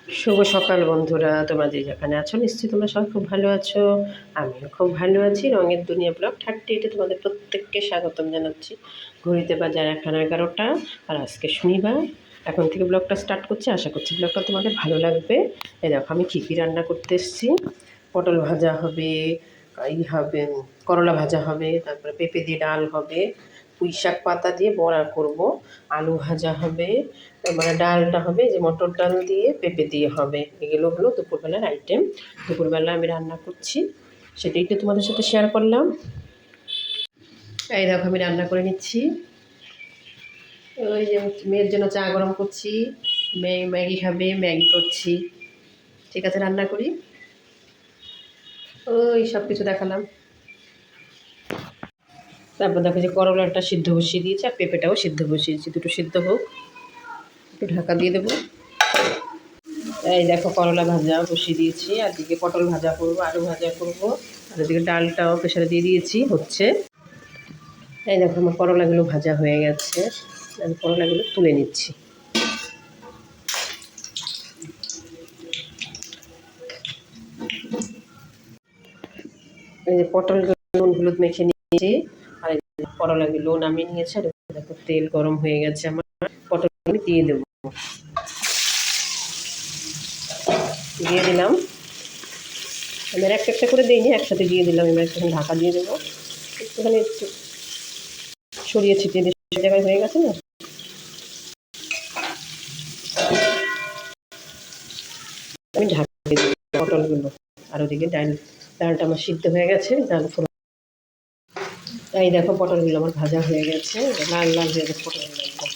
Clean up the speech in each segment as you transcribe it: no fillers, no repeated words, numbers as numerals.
শুভ সকাল বন্ধুরা, তোমরা যে যেখানে আছো নিশ্চয়ই তোমরা সবাই খুব ভালো আছো। আমিও খুব ভালো আছি। রঙের দুনিয়া ব্লগ 38-এ তোমাদের প্রত্যেককে স্বাগতম জানাচ্ছি। ঘড়িতে বাজার এখন 11টা, আর আজকে শনিবার। এখন থেকে ব্লগটা স্টার্ট করছি, আশা করছি ব্লগটা তোমাদের ভালো লাগবে। এই দেখো আমি কী কী রান্না করতে এসেছি। পটল ভাজা হবে, হবে করলা ভাজা হবে, তারপরে পেঁপে দিয়ে ডাল হবে, পুঁই শাক পাতা দিয়ে বড়া করব, আলু ভাজা হবে, মানে ডালটা হবে যে মটর ডাল দিয়ে পেঁপে দিয়ে হবে। এগুলো হলো দুপুরবেলার আইটেম। দুপুরবেলা আমি রান্না করছি, সেটাই তো তোমাদের সাথে শেয়ার করলাম। এই দেখো আমি রান্না করে নিচ্ছি। ওই যে মেয়ের জন্য চা গরম করছি, মেয়ে ম্যাগি খাবে, ম্যাগি করছি। ঠিক আছে, রান্না করি। ওই সব কিছু দেখালাম। তারপর দেখো যে করলাটা সিদ্ধ বসিয়ে দিয়েছি, আর পেঁপেটাও সিদ্ধ বসিয়েছি। দুটো সিদ্ধ হোক, একটু ঢাকা দিয়ে দেবো। এই দেখো করলা ভাজা বসিয়ে দিয়েছি, আর দিকে পটল ভাজা করবো, আলু ভাজা করবো, আর এদিকে ডালটাও প্রেশারে দিয়ে দিয়েছি, হচ্ছে। এই দেখো আমার করলাগুলো ভাজা হয়ে গেছে, আমি করলাগুলো তুলে নিচ্ছি। এই যে পটলগুলো নুন হলুদ মেখে নিয়েছি, আর এই যে করলাগুলো নামিয়ে নিয়েছি। আর দেখো তেল গরম হয়ে গেছে আমার, পটল আমি দিয়ে দেবো। দিয়ে দিলাম, এবার একটা একটা করে দিইনি, একসাথে দিয়ে দিলাম। এবার একটুখানি ঢাকা দিয়ে দেবো, একটুখানি একটু ছড়িয়ে ছিটিয়ে দিয়ে জায়গায় হয়ে গেছে না। আমি ঢাকা দিয়ে দিই পটলগুলো। আর ওদিকে ডালটা আমার সিদ্ধ হয়ে গেছে, ডাল ফোড়ন। এই দেখো পটলগুলো আমার ভাজা হয়ে গেছে, লাল লাল হয়ে গেছে পটলগুলো একদম,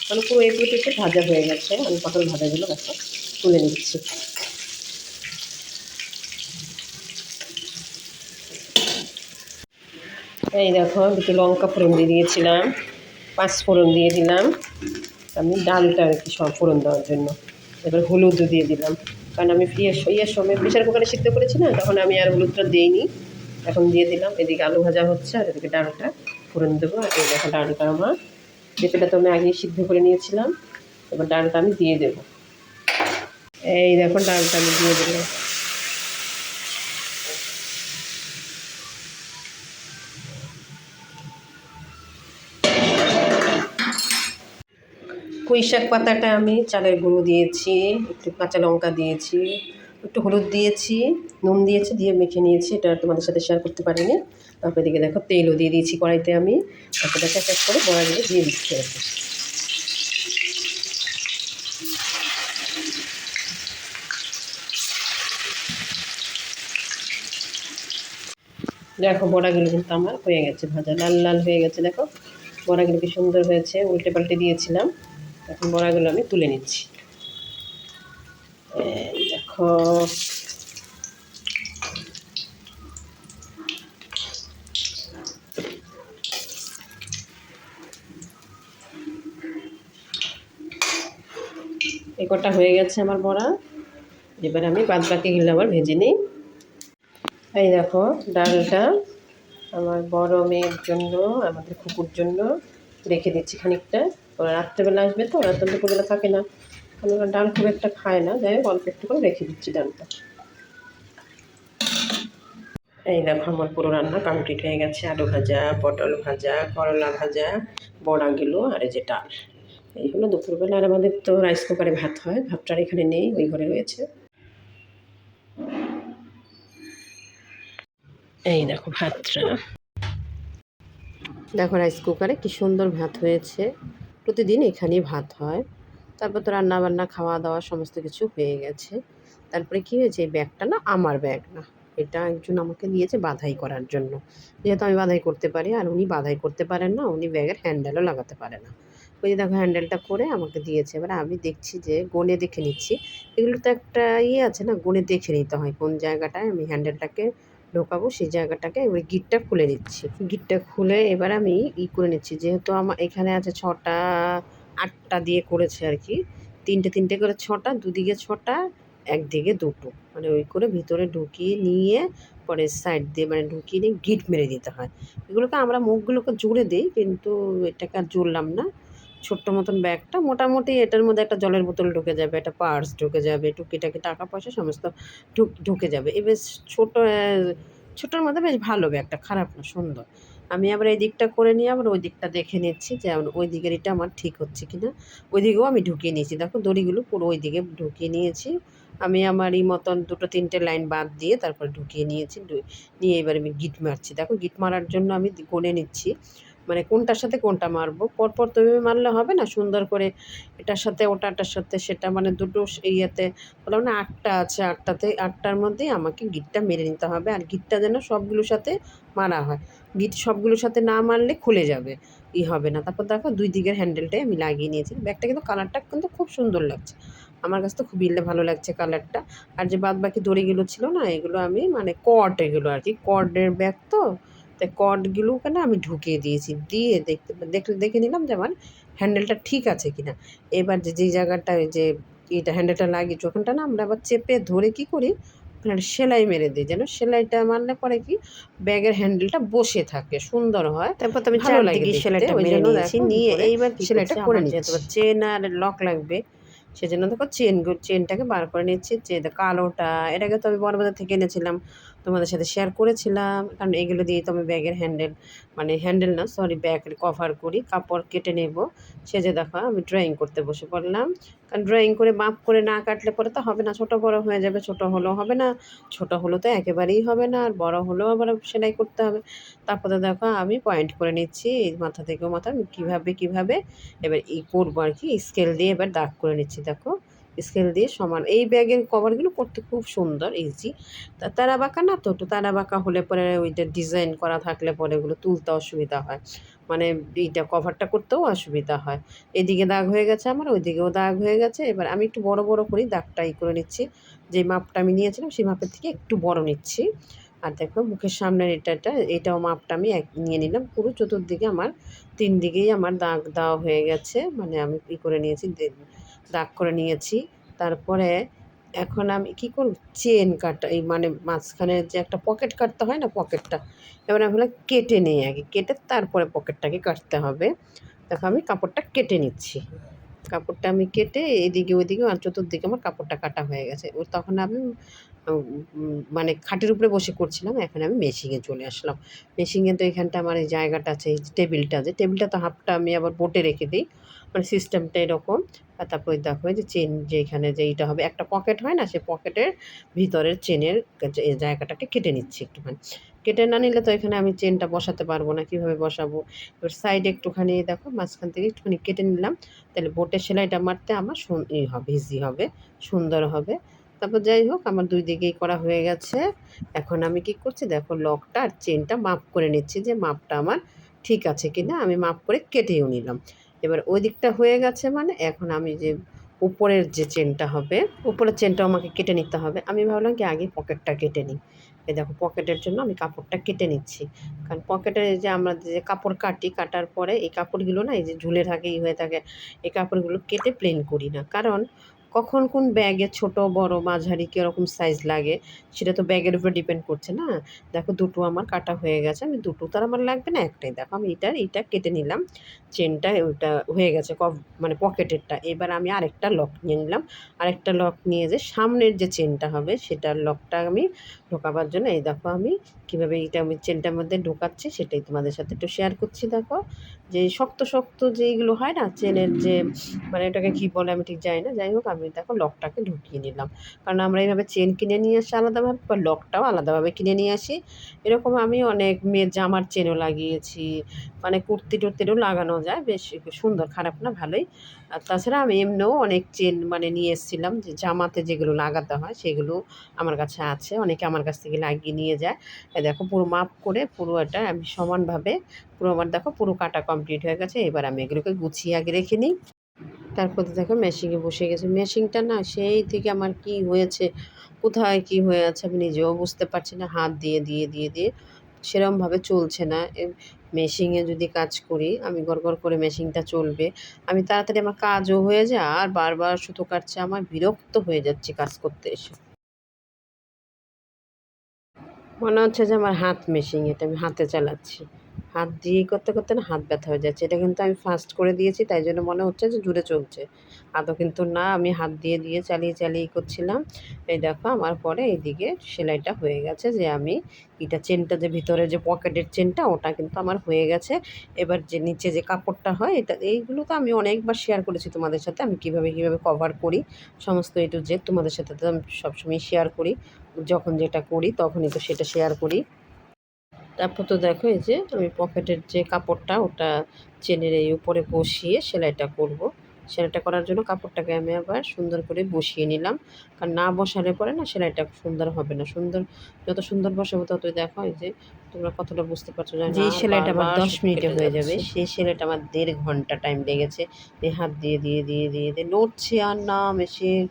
মানে পুরো একটু ভাজা হয়ে গেছে। আমি পটল ভাজাগুলো দেখো তুলে নিচ্ছি। এই দেখো দুটো লঙ্কা ফোড়ন দিয়ে দিয়েছিলাম, 5 ফোড়ন দিয়ে দিলাম আমি ডালটা আর কি সব ফোড়ন দেওয়ার জন্য। এবার হলুদও দিয়ে দিলাম, কারণ আমি ইয়ের সময় প্রেশার কুকারে সিদ্ধ করেছি না, তখন আমি আর হলুদটা দিইনি, এখন দিয়ে দিলাম। এদিকে আলু ভাজা হচ্ছে, আর এদিকে ডালটা ফোড়ন দেবো। আর এই দেখো ডালটা আমার, পেঁপেটা তো আমি আগেই সিদ্ধ করে নিয়েছিলাম, এবার ডালটা আমি দিয়ে দেবো। এই দেখো ডালটা আমি দিয়ে দিলাম। পুঁই শাক পাতাটা আমি চালের গুঁড়ো দিয়েছি, একটু কাঁচা লঙ্কা দিয়েছি, একটু হলুদ দিয়েছি, নুন দিয়েছি, দিয়ে মেখে নিয়েছি। এটা তোমাদের সাথে শেয়ার করতে পারিনি। তারপরে দিকে দেখো তেলও দিয়ে দিয়েছি কড়াইতে আমি, তারপরে এক এক করে বড়াগুলো দিয়ে দিচ্ছি আর কি। দেখো বড়াগুলো কিন্তু আমার হয়ে গেছে ভাজা, লাল লাল হয়ে গেছে। দেখো বড়াগুলো কি সুন্দর হয়েছে, উল্টে পাল্টে দিয়েছিলাম। এখন বড়াগুলো আমি তুলে নিচ্ছি। এই দেখো এই কটা হয়ে গেছে আমার বড়া। এবার আমি বাদ বাকিগুলো আবার ভেজে নিই। এই দেখো ডালটা আমার বড় মেয়ের জন্য, আমাদের কুকুর জন্য রেখে দিচ্ছি খানিকটা। ওরা রাত্রেবেলা আসবে তো, ওরা তো দুপুরবেলা থাকে না, কারণ ওরা ডাল খুব একটা খায় না। যাই হোক অল্প একটু করে রেখে দিচ্ছি ডালটা। এই দেখো আমার পুরো রান্না কমপ্লিট হয়ে গেছে। আলু ভাজা, পটল ভাজা, করলা ভাজা, বড়াগুলো, আর এই যে ডাল। এই হলো দুপুরবেলা। আর আমাদের তো রাইস কুকারে ভাত হয়, ভাতটার এখানে নেই, ওই ঘরে রয়েছে। এই দেখো ভাতটা, দেখো রাইস কুকারে কি সুন্দর ভাত হয়েছে। প্রতিদিন এখানেই ভাত হয়। তারপর তো রান্না বান্না খাওয়া দাওয়া সমস্ত কিছু হয়ে গেছে। তারপরে কি হয়েছে, এই ব্যাগটা না আমার ব্যাগ না, এটা একজন আমাকে দিয়েছে বাঁধাই করার জন্য। যেহেতু আমি বাঁধাই করতে পারি, আর উনি বাঁধাই করতে পারেন না, উনি ব্যাগের হ্যান্ডেলও লাগাতে পারে না। ওই যে দেখো হ্যান্ডেলটা করে আমাকে দিয়েছে। এবার আমি দেখছি যে গনে দেখে নিচ্ছি, এগুলো তো একটা ইয়ে আছে না, গনে দেখে নিতে হয় কোন জায়গাটায় আমি হ্যান্ডেলটাকে ঢোকাবো, সেই জায়গাটাকে এবার গিটটা খুলে নিচ্ছি। গিটটা খুলে এবার আমি করে নিচ্ছি, যেহেতু আমার এখানে আছে 6টা 8টা দিয়ে করেছে আর কি, 3টে 3টে করে 6টা, দুদিকে 6টা, একদিকে 2টো, মানে ওই করে ভিতরে ঢুকিয়ে নিয়ে পরে সাইড দিয়ে মানে ঢুকিয়ে নিয়ে গিট মেরে দিতে হয়। এগুলোকে আমরা মুখগুলোকে জুড়ে দিই, কিন্তু এটাকে আর জুড়লাম না। ছোট্ট মতন ব্যাগটা মোটামুটি এটার মধ্যে একটা জলের বোতল ঢুকে যাবে, একটা পার্স ঢুকে যাবে, টুকিটাকি টাকা পয়সা সমস্ত ঢুকে যাবে। এই বেশ ছোটোর মধ্যে বেশ ভালো ব্যাগটা, খারাপ না, সুন্দর। আমি আবার এই দিকটা করে নিয়ে আবার ওই দিকটা দেখে নিচ্ছি যে ওই দিকের এটা আমার ঠিক হচ্ছে কি না। ওই দিকেও আমি ঢুকিয়ে নিয়েছি, দেখো দড়িগুলো পুরো ওই দিকে ঢুকিয়ে নিয়েছি। আমি আমার এই মতন 2-3টে লাইন বাদ দিয়ে তারপর ঢুকিয়ে নিয়েছি। নিয়ে এবার আমি গিট মারছি, দেখো গিট মারার জন্য আমি গনে নিচ্ছি মানে কোনটার সাথে কোনটা মারবো। পরপর তো এভাবে মারলে হবে না, সুন্দর করে এটার সাথে ওটাটার সাথে সেটা, মানে দুটো ইয়েতে বললাম না 8টা আছে, 8টার মধ্যেই আমাকে গিটটা মেরে নিতে হবে। আর গিটটা যেন সবগুলোর সাথে মারা হয়, গিট সবগুলোর সাথে না মারলে খুলে যাবে, হবে না। তারপর দেখো 2 দিকের হ্যান্ডেলটাই আমি লাগিয়ে নিয়েছি। ব্যাগটা কিন্তু কালারটা কিন্তু খুব সুন্দর লাগছে, আমার কাছে তো খুবই ভালো লাগছে কালারটা। আর যে বাদ বাকি দড়িগুলো ছিল না, এগুলো আমি মানে কর্ড, এগুলো আর কি কর্ডের ব্যাগ তো, তাই কর্ডগুলোকে না আমি ঢুকিয়ে দিয়েছি, দিয়ে দেখে নিলাম যে আমার হ্যান্ডেলটা ঠিক আছে কি না। এবার যেই জায়গাটায় যে এটা হ্যান্ডেলটা লাগিয়েছি ওখানটা না আমরা আবার চেপে ধরে কী করি, ওখানে একটা সেলাই মেরে দিই, যেন সেলাইটা মারলে পরে কি ব্যাগের হ্যান্ডেলটা বসে থাকে, সুন্দর হয়। তারপর তো আমি চারদিকে সেলাইটা মেরে নিয়েছি, নিয়ে এইবার সেলাইটা করে নিচ্ছি। চেন আর লক লাগবে, সেজন্য দেখো চেনটাকে বার করে নিচ্ছি। কালোটা এটাকে তো আমি বড়বাজার থেকে এনেছিলাম, তোমাদের সাথে শেয়ার করেছিলাম, কারণ এগুলো দিয়ে তো আমি ব্যাগের হ্যান্ডেল, মানে হ্যান্ডেল না সরি, ব্যাগের কভার করি। কাপড় কেটে নেব, সেজে দেখো আমি ড্রয়িং করতে বসে পড়লাম। কারণ ড্রয়িং করে মাপ করে না কাটলে পরে তো হবে না, ছোটো বড়ো হয়ে যাবে, ছোটো হলেও হবে না, ছোটো হলেও তো একেবারেই হবে না, আর বড়ো হলেও আবার সেলাই করতে হবে। তারপরে দেখো আমি পয়েন্ট করে নিচ্ছি এই মাথা থেকেও মাথা, কীভাবে এবার করবো আর কি, স্কেল দিয়ে এবার দাগ করে নিচ্ছি। দেখো স্কেল দিয়ে সমান, এই ব্যাগের কভারগুলো করতে খুব সুন্দর, ইজি। তারা বাঁকা না তো, একটু তারা বাঁকা হলে পরে ওইটা ডিজাইন করা থাকলে পরে ওগুলো তুলতে অসুবিধা হয়, মানে এইটা কভারটা করতেও অসুবিধা হয়। এদিকে দাগ হয়ে গেছে আমার, ওইদিকেও দাগ হয়ে গেছে। এবার আমি একটু বড় করি দাগটা করে নিচ্ছি, যে মাপটা আমি নিয়েছিলাম সেই মাপের থেকে একটু বড় নিচ্ছি। আর দেখো মুখের সামনের এটাও মাপটা আমি নিয়ে নিলাম। পুরো চতুর্দিকে আমার 3 দিকেই আমার দাগ দেওয়া হয়ে গেছে, মানে আমি করে নিয়েছি, দাগ করে নিয়েছি। তারপরে এখন আমি কী করব, চেন কাটা, এই মানে মাঝখানের যে একটা পকেট কাটতে হয় না, পকেটটা এবার আমি কেটে নিই আগে, কেটে তারপরে পকেটটাকে কাটতে হবে। দেখো আমি কাপড়টা কেটে নিচ্ছি, কাপড়টা আমি কেটে এদিকে ওইদিকে আর চতুর্দিকে আমার কাপড়টা কাটা হয়ে গেছে। তখন আমি মানে খাটের উপরে বসে করছিলাম, এখন আমি মেশিনে চলে আসলাম। মেশিনে তো এখানটা আমার এই জায়গাটা আছে, এই টেবিলটা তো হাফটা আমি আবার বোটে রেখে দিই, মানে সিস্টেমটা এরকম। আর তারপরে দেখো যে চেন, যেখানে যে এইটা হবে একটা পকেট হয় না, সে পকেটের ভিতরের চেনের জায়গাটাকে কেটে নিচ্ছি একটুখানি। কেটে না নিলে তো এখানে আমি চেনটা বসাতে পারবো না, কীভাবে বসাবো। এবার সাইডে একটুখানি দেখো মাঝখান থেকে একটুখানি কেটে নিলাম, তাহলে বোটের সেলাইটা মারতে আমার হবে, ইজি হবে, সুন্দর হবে। তারপর যাই হোক আমার 2 দিকেই করা হয়ে গেছে। এখন আমি কি করছি দেখো, লকটা আর চেনটা মাপ করে নিচ্ছি, যে মাপটা আমার ঠিক আছে কি না। আমি মাপ করে কেটেও নিলাম। এবার ওই দিকটা হয়ে গেছে, মানে এখন আমি যে উপরের যে চেনটা হবে, উপরের চেনটাও আমাকে কেটে নিতে হবে। আমি ভাবলাম কি আগে পকেটটা কেটে নিই। এই দেখো পকেটের জন্য আমি কাপড়টা কেটে নিচ্ছি, কারণ পকেটে যে আমরা যে কাপড় কাটার পরে এই কাপড়গুলো না এই যে ঝুলে থাকে, হয়ে থাকে, এই কাপড়গুলো কেটে প্লেন করি না, কারণ কখন কোন ব্যাগে ছোট বড় মাঝারি কীরকম সাইজ লাগে সেটা তো ব্যাগের উপর ডিপেন্ড করছে না। দেখো দুটো আমার কাটা হয়ে গেছে, আমি দুটো তার আমার লাগবে না, একটাই। দেখো আমি এইটা কেটে নিলাম, চেনটা ওইটা হয়ে গেছে মানে পকেটেরটা। এবার আমি আরেকটা লক নিয়ে নিলাম, আরেকটা লক নিয়ে যে সামনের যে চেনটা হবে সেটার লকটা আমি ঢোকাবার জন্য এই দেখো আমি কীভাবে এইটা আমি চেনটার মধ্যে ঢোকাচ্ছি সেটাই তোমাদের সাথে একটু শেয়ার করছি। দেখো যে শক্ত যেইগুলো হয় না চেনের, যে মানে এটাকে কী বলে আমি ঠিক জানি না, যাই হোক আমি দেখো লকটাকে ঢুকিয়ে নিলাম, কারণ আমরা এইভাবে চেন কিনে নিয়ে আসি আলাদাভাবে, বা লকটাও আলাদাভাবে কিনে নিয়ে আসি। এরকম আমি অনেক মেয়ের জামার চেনও লাগিয়েছি, মানে কুর্তি টুর্তিরও লাগানো যায়, বেশ সুন্দর, খারাপ না, ভালোই। আর তাছাড়া আমি এমনিও অনেক চেন মানে নিয়ে এসেছিলাম, যে জামাতে যেগুলো লাগাতে হয় সেগুলো আমার কাছে আছে, অনেকে আমার কাছ থেকে লাগিয়ে নিয়ে যায়। দেখো পুরো মাপ করে পুরো এটা আমি সমানভাবে পুরো আমার দেখো পুরো কাটা কমপ্লিট হয়ে গেছে। এবার আমি এগুলোকে গুছিয়ে আগে রেখে নিই। তারপর দেখো মেশিনে বসে গেছে, মেশিনটা না সেই থেকে আমার কি হয়েছে, কোথায় কি হয়ে আছে আমি নিজেও বুঝতে পারছি না, হাত দিয়ে সেরমভাবে চলছে না। মেশিনে যদি কাজ করি আমি গড় করে মেশিনটা চলবে, আমি তাড়াতাড়ি আমার কাজও হয়ে যায়, আর বারবার সুতো কাটছে, আমার বিরক্ত হয়ে যাচ্ছি কাজ করতে এসে। মনে হচ্ছে যে আমার হাত মেশিন, এটা আমি হাতে চালাচ্ছি, হাত দিয়ে করতে করতে না হাত ব্যথা হয়ে যাচ্ছে। এটা কিন্তু আমি ফাস্ট করে দিয়েছি, তাই জন্য মনে হচ্ছে যে জুড়ে চলছে, আদৌ কিন্তু না, আমি হাত দিয়ে দিয়ে চালিয়ে চালিয়ে করছিলাম। এই দেখো আমার পরে এইদিকে সেলাইটা হয়ে গেছে, যে আমি এটা চেনটা যে ভিতরে যে পকেটের চেনটা ওটা কিন্তু আমার হয়ে গেছে। এবার যে নিচে যে কাপড়টা হয় এটা, এইগুলো তো আমি অনেকবার শেয়ার করেছি তোমাদের সাথে, আমি কীভাবে কীভাবে কভার করি সমস্ত A to Z তোমাদের সাথে তো আমি সবসময় শেয়ার করি, যখন যেটা করি তখনই তো সেটা শেয়ার করি। তারপর তো দেখো এই যে আমি পকেটের যে কাপড়টা ওটা চেনের এই উপরে বসিয়ে সেলাইটা করব। সেলাইটা করার জন্য কাপড়টাকে আমি আবার সুন্দর করে বসিয়ে নিলাম, কারণ না বসালে পরে না সেলাইটা সুন্দর হবে না। যত সুন্দর বসাবো ততই দেখো এই যে তোমরা কতটা বুঝতে পারছো জানি না। যেই সেলাইটা আমার 10 মিনিটে হয়ে যাবে সেই সেলাইটা আমার 1.5 ঘন্টা টাইম লেগেছে। এই হাত দিয়ে দিয়ে দিয়ে দিয়ে দিয়ে নড়ছে আর না মেশিন,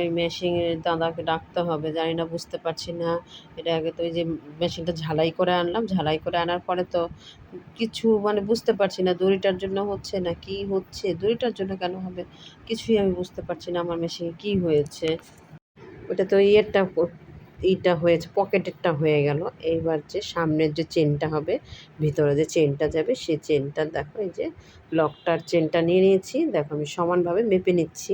এই মেশিনের দাদাকে ডাকতে হবে, জানি না, বুঝতে পারছি না। এটা আগে তো ওই যে মেশিনটা ঝালাই করে আনলাম, ঝালাই করে আনার পরে তো কিছু মানে বুঝতে পারছি না দড়িটার জন্য হচ্ছে না কি হচ্ছে, দড়িটার জন্য কেন হবে কিছুই আমি বুঝতে পারছি না আমার মেশিনে কী হয়েছে। ওটা তো এইটা হয়েছে, পকেটেরটা হয়ে গেল। এইবার যে সামনের যে চেনটা হবে, ভিতরে যে চেনটা যাবে সেই চেনটা দেখো এই যে লকটার চেনটা নিয়ে নিয়েছি। দেখো আমি সমানভাবে মেপে নিচ্ছি,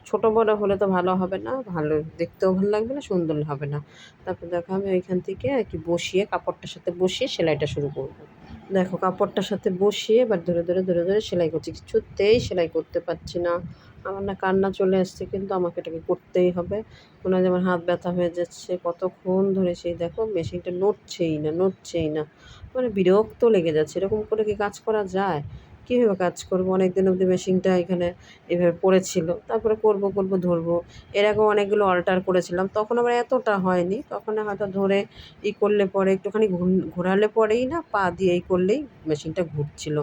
ছোট বড় হলে তো ভালো হবে না, ভালো দেখতেও ভালো লাগবে না, সুন্দর হবে না। তারপর দেখো আমি ওইখান থেকে আর কি বসিয়ে কাপড়টার সাথে বসিয়ে সেলাইটা শুরু করব। দেখো কাপড়টার সাথে বসিয়ে এবার ধরে ধরে ধরে ধরে সেলাই করছি, কিছুতেই সেলাই করতে পারছি না। আমার না কান্না চলে আসছে, কিন্তু আমাকে এটাকে করতেই হবে। মনে হয় যে আমার হাত ব্যথা হয়ে যাচ্ছে, কতক্ষণ ধরে সেই দেখো মেশিনটা নড়ছেই না নড়ছেই না, মানে বিরক্ত লেগে যাচ্ছে। এরকম করে কি কাজ করা যায়? কীভাবে কাজ করবো? অনেক দিন অবধি মেশিনটা এখানে এভাবে পড়েছিল, তারপরে করব করব ধরবো। এর আগেও অনেকগুলো অল্টার করেছিলাম, তখন আবার এতটা হয়নি, তখন হয়তো ধরে করলে পরে একটুখানি ঘোরালে পরেই না পা দিয়ে করলেই মেশিনটা ঘুরছিল,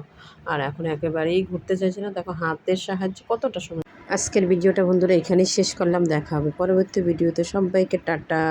আর এখন একেবারেই ঘুরতে চাইছে না। দেখো হাতের সাহায্যে কতটা সময়। আজকের ভিডিওটা বন্ধুরা এখানেই শেষ করলাম, দেখা হবে পরবর্তী ভিডিওতে। সবাইকে টাটা।